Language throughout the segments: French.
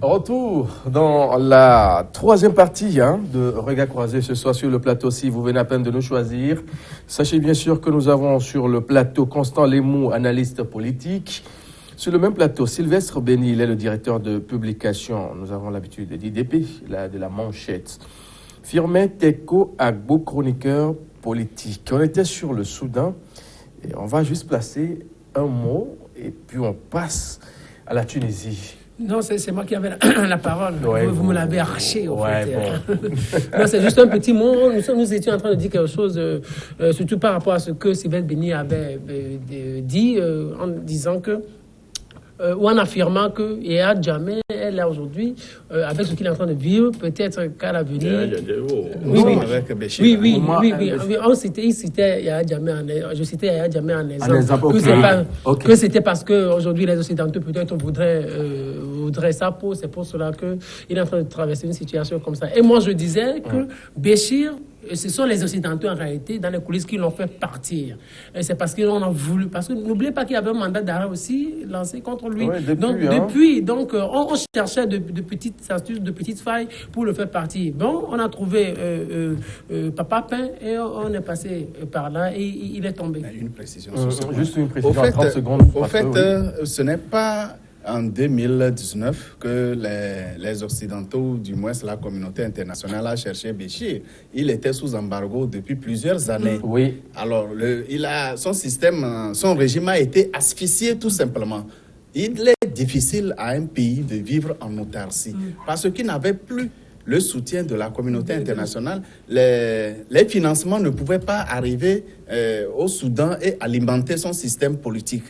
Retour dans la troisième partie de Regard Croisé ce soir sur le plateau. Si vous venez à peine de nous choisir, sachez bien sûr que nous avons sur le plateau Constant Lemou, analyste politique. Sur le même plateau, Sylvestre Béni, il est le directeur de publication. Nous avons l'habitude d'IDP, de la Manchette. Firmin Teko Agbo, chroniqueur politique. On était sur le Soudan et on va juste placer un mot et puis on passe à la Tunisie. Non, c'est moi qui avais la parole. Ouais, vous me l'avez arraché, en fait. Bon. Non, c'est juste un petit mot. Nous étions en train de dire quelque chose, surtout par rapport à ce que Sylvestre Béni avait dit, en disant que, ou en affirmant que Yaya Jammeh est là aujourd'hui, avec ce qu'il est en train de vivre, peut-être qu'à l'avenir. Oui. Il citait Yaya Jammeh je citais Yaya Jammeh en exemple. Que c'était parce qu'aujourd'hui, les Occidentaux, peut-être, voudraient sa peau. C'est pour cela qu'il est en train de traverser une situation comme ça. Et moi, je disais que Béchir, ce sont les Occidentaux, en réalité, dans les coulisses, qui l'ont fait partir. Et c'est parce qu'ils en ont voulu. Parce que n'oubliez pas qu'il y avait un mandat d'arrêt aussi lancé contre lui. Ouais, donc, on cherchait de petites astuces, de petites failles pour le faire partir. Bon, on a trouvé Papa Pain et on est passé par là et il est tombé. Une précision. Juste une précision en 30 secondes. Au fait, ce n'est pas en 2019 que les Occidentaux, du moins la communauté internationale, a cherché Béchir. Il était sous embargo depuis plusieurs années. Oui. Alors, son régime a été asphyxié tout simplement. Il est difficile à un pays de vivre en autarcie parce qu'il n'avait plus le soutien de la communauté internationale. Les financements ne pouvaient pas arriver au Soudan et alimenter son système politique.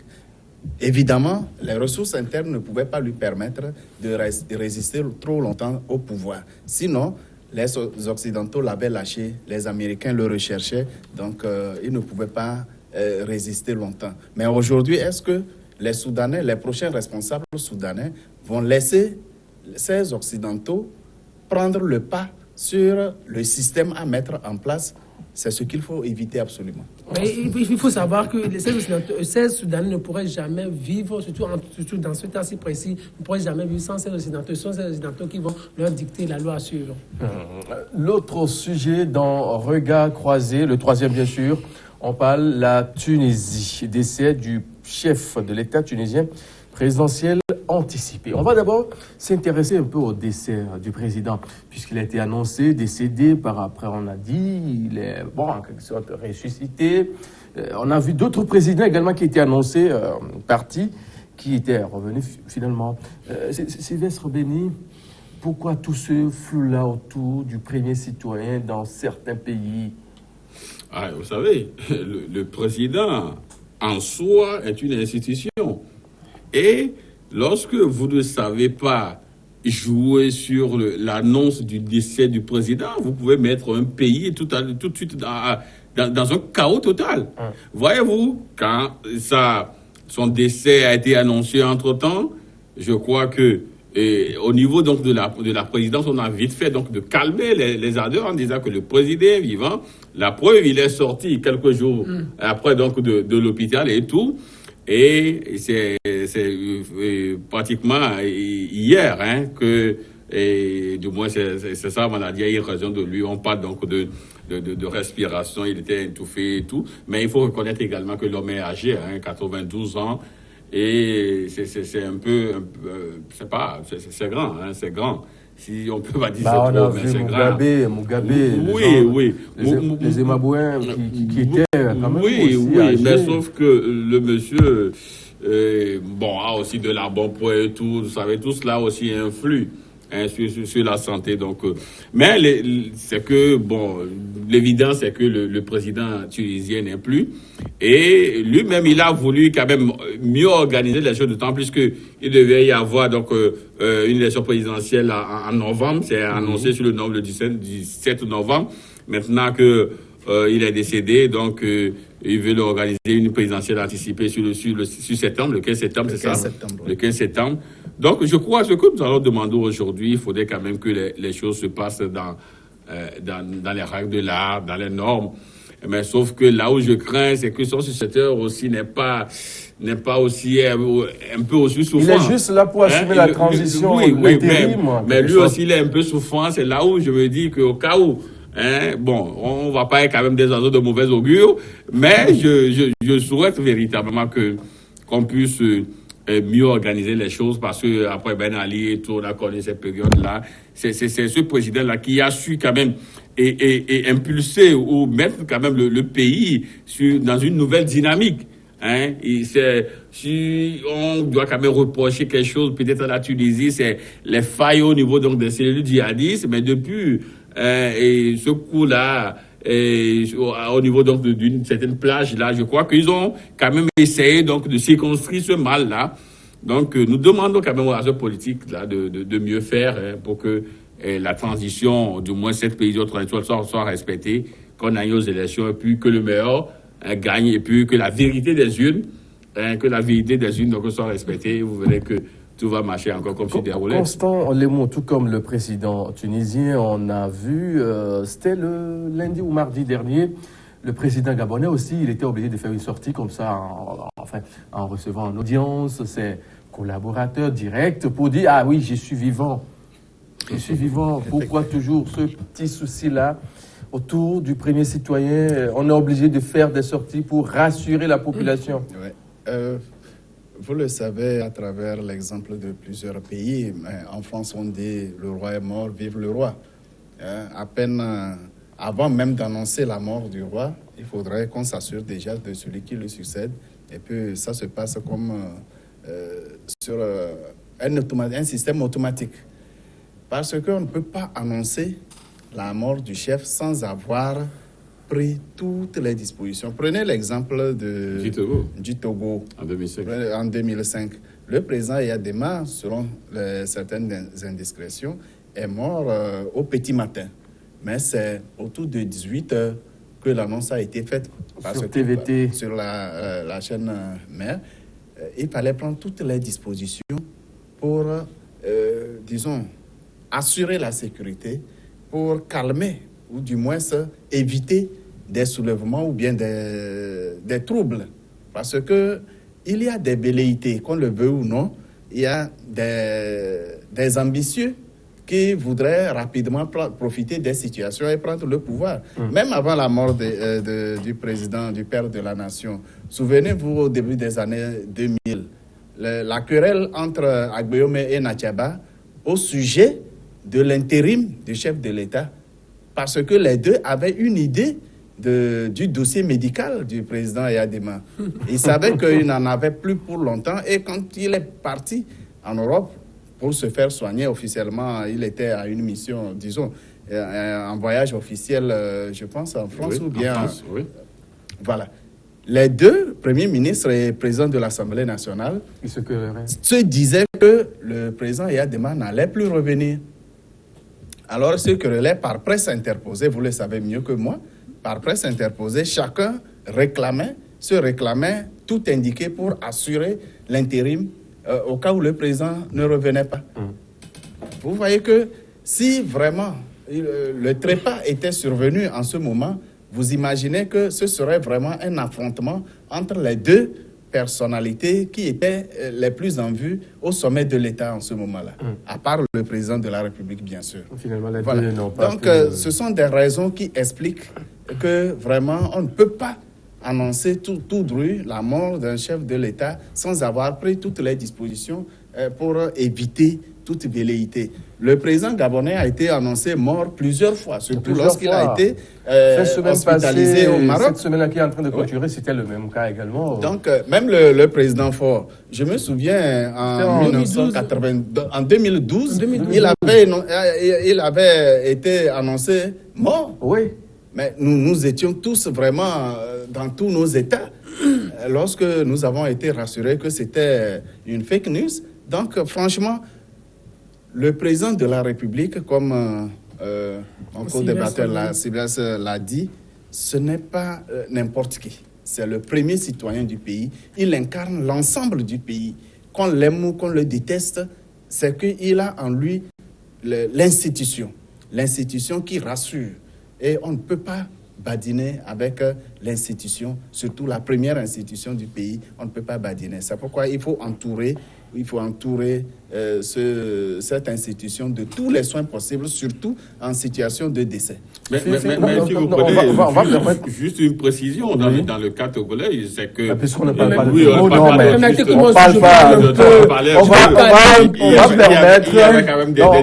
Évidemment, les ressources internes ne pouvaient pas lui permettre de résister trop longtemps au pouvoir. Sinon, les Occidentaux l'avaient lâché, les Américains le recherchaient, donc ils ne pouvaient pas résister longtemps. Mais aujourd'hui, est-ce que les Soudanais, les prochains responsables soudanais, vont laisser ces Occidentaux prendre le pas sur le système à mettre en place? C'est ce qu'il faut éviter absolument. Mais il faut savoir que ces Soudanais ne pourraient jamais vivre, surtout dans ce cas si précis, ne pourraient jamais vivre sans ces Occidentaux. Ce sont ces Occidentaux qui vont leur dicter la loi à suivre. L'autre sujet dans Regard Croisé, le troisième bien sûr, on parle de la Tunisie, décès du chef de l'État tunisien présidentiel anticipé. On va d'abord s'intéresser un peu au décès du président, puisqu'il a été annoncé, décédé, par après on a dit, il est en quelque sorte ressuscité. On a vu d'autres présidents également qui étaient annoncés, partis, qui étaient revenus finalement. Sylvestre Béni, pourquoi tout ce flou-là autour du premier citoyen dans certains pays? Vous savez, le président en soi est une institution. Et lorsque vous ne savez pas jouer sur l'annonce du décès du président, vous pouvez mettre un pays tout de suite dans un chaos total. Voyez-vous, quand son décès a été annoncé entre-temps, je crois que au niveau donc de la présidence, on a vite fait donc de calmer les ardeurs en disant que le président est vivant. La preuve, il est sorti quelques jours après donc de l'hôpital et tout. Et c'est pratiquement hier que, du moins c'est ça, on a dit, il y a raison de lui. On parle donc de respiration, il était étouffé et tout. Mais il faut reconnaître également que l'homme est âgé, 92 ans. Et c'est un peu c'est grand, c'est grand. Si on peut pas dire c'est trop, mais c'est grand. Mugabe, oui. Les Zimbabwéens qui étaient quand même oui, âgés. Mais sauf que le monsieur, a aussi de la bonne poids et tout, vous savez, tout cela aussi influe sur la santé. Donc, mais c'est que, l'évidence c'est que le président tunisien n'est plus. Et lui-même, il a voulu quand même mieux organiser les choses, d'autant plus qu'il devait y avoir donc une élection présidentielle en novembre. C'est annoncé sur le 17 novembre. Maintenant que il est décédé, donc il veut organiser une présidentielle anticipée sur septembre, le 15 septembre, c'est ça? Le 15 septembre. Donc, je crois que ce que nous allons demander aujourd'hui, il faudrait quand même que les choses se passent dans les règles de l'art, dans les normes. Mais sauf que là où je crains, c'est que son successeur aussi n'est pas aussi un peu aussi souffrant. Il est juste là pour assumer la transition. Oui, mais lui aussi il est un peu souffrant. C'est là où je me dis qu'au cas où, bon, on va pas être quand même des oiseaux de mauvais augure, mais je souhaite véritablement qu'on puisse mieux organiser les choses, parce que après Ben Ali et tout, on a connu cette période-là. C'est ce président-là qui a su quand même et impulser ou mettre quand même le pays dans une nouvelle dynamique. Si on doit quand même reprocher quelque chose, peut-être à la Tunisie, c'est les failles au niveau donc des cellules djihadistes, mais depuis ce coup-là, au niveau donc d'une certaine plage là, je crois qu'ils ont quand même essayé donc de circonscrire ce mal-là. Donc nous demandons quand même aux acteurs politiques là de mieux faire pour que la transition, du moins cette période de transition soit respectée, qu'on aille aux élections et puis que le meilleur gagne, et puis que la vérité des urnes, donc soit respectée. Vous verrez que tout va marcher encore comme si déroulé. Constant Lemon, tout comme le président tunisien, on a vu, c'était le lundi ou mardi dernier, le président gabonais aussi, il était obligé de faire une sortie comme ça, en recevant en audience ses collaborateurs directs pour dire « Ah oui, je suis vivant. Je suis vivant. » Pourquoi toujours ce petit souci-là autour du premier citoyen? On est obligé de faire des sorties pour rassurer la population. Vous le savez à travers l'exemple de plusieurs pays. En France, on dit « le roi est mort, vive le roi ». À peine avant même d'annoncer la mort du roi, il faudrait qu'on s'assure déjà de celui qui le succède. Et puis ça se passe comme sur un système automatique. Parce qu'on ne peut pas annoncer la mort du chef sans avoir pris toutes les dispositions. Prenez l'exemple du Togo en 2005. Le président Yadema, selon certaines indiscrétions, est mort au petit matin. Mais c'est autour de 18 heures que l'annonce a été faite sur TVT, sur la chaîne mère. Il fallait prendre toutes les dispositions pour, disons, assurer la sécurité, pour calmer ou du moins éviter des soulèvements ou bien des troubles. Parce que il y a des velléités, qu'on le veut ou non, il y a des ambitieux qui voudraient rapidement profiter des situations et prendre le pouvoir. Même avant la mort du président, du père de la nation. Souvenez-vous, au début des années 2000, la querelle entre Agbeyome et Nathiaba au sujet de l'intérim du chef de l'État, parce que les deux avaient une idée du dossier médical du président Yadema. Il savait qu'il n'en avait plus pour longtemps, et quand il est parti en Europe pour se faire soigner officiellement, il était à une mission, disons, un voyage officiel, je pense, en France, ou bien... En France, oui. Voilà. Les deux premiers ministres et présidents de l'Assemblée nationale se disaient que le président Yadema n'allait plus revenir. Alors, ce querellait par presse interposée, vous le savez mieux que moi, par presse interposée, chacun se réclamait tout indiqué pour assurer l'intérim au cas où le président ne revenait pas. Vous voyez que si vraiment le trépas était survenu en ce moment, vous imaginez que ce serait vraiment un affrontement entre les deux personnalités qui étaient les plus en vue au sommet de l'État en ce moment-là, à part le président de la République, bien sûr. Finalement, les voilà. deux n'ont pas Donc, ce sont des raisons qui expliquent que vraiment, on ne peut pas annoncer tout droit la mort d'un chef de l'État sans avoir pris toutes les dispositions pour éviter toute velléité. Le président gabonais a été annoncé mort plusieurs fois, surtout lorsqu'il a été hospitalisé au Maroc. Cette semaine-là qui est en train de clôturer, c'était le même cas également. Donc, même le président Faure, je me souviens en 2012, il avait été annoncé mort. Oui. Mais nous étions tous vraiment dans tous nos états lorsque nous avons été rassurés que c'était une fake news. Donc, franchement, le président de la République, comme mon co-débatteur l'a dit, ce n'est pas n'importe qui. C'est le premier citoyen du pays. Il incarne l'ensemble du pays. Qu'on l'aime ou qu'on le déteste, c'est qu'il a en lui l'institution. L'institution qui rassure. Et on ne peut pas badiner avec l'institution, surtout la première institution du pays. On ne peut pas badiner. C'est pourquoi il faut entourer cette institution de tous les soins possibles, surtout en situation de décès. Mais si vous prenez on va juste une précision dans le cas togolais, c'est que... Puisqu'on ne parle pas de on va permettre...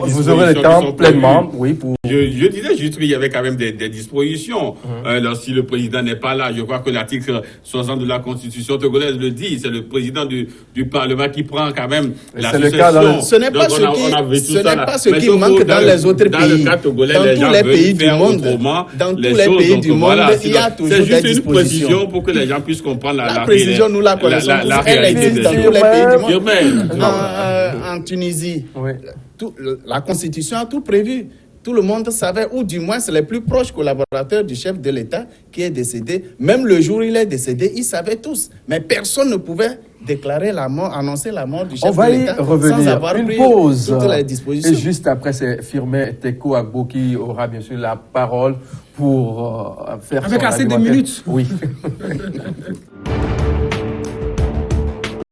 Vous aurez le temps pleinement, oui, pour... Je disais juste qu'il y avait quand même des dispositions. Alors, si le président n'est pas là, je crois que l'article 60 de la Constitution togolaise le dit, c'est le président du Parlement qui prend quand même la succession. Ce n'est pas ce qui manque dans les autres pays. Dans le cas togolais, les gens veulent faire autrement. Dans tous les pays du monde, il y a toujours des dispositions. C'est juste une précision pour que les gens puissent comprendre la précision, nous la connaissons. Elle existe dans tous les pays du monde. En Tunisie, la Constitution a tout prévu. Tout le monde savait, ou du moins c'est les plus proches collaborateurs du chef de l'État qui est décédé. Même le jour où il est décédé, ils savaient tous. Mais personne ne pouvait déclarer la mort, annoncer la mort du chef de l'État sans avoir pris toutes les dispositions. Et juste après, c'est Firmin Teko Agbo qui aura bien sûr la parole pour faire avec assez de minutes. Oui.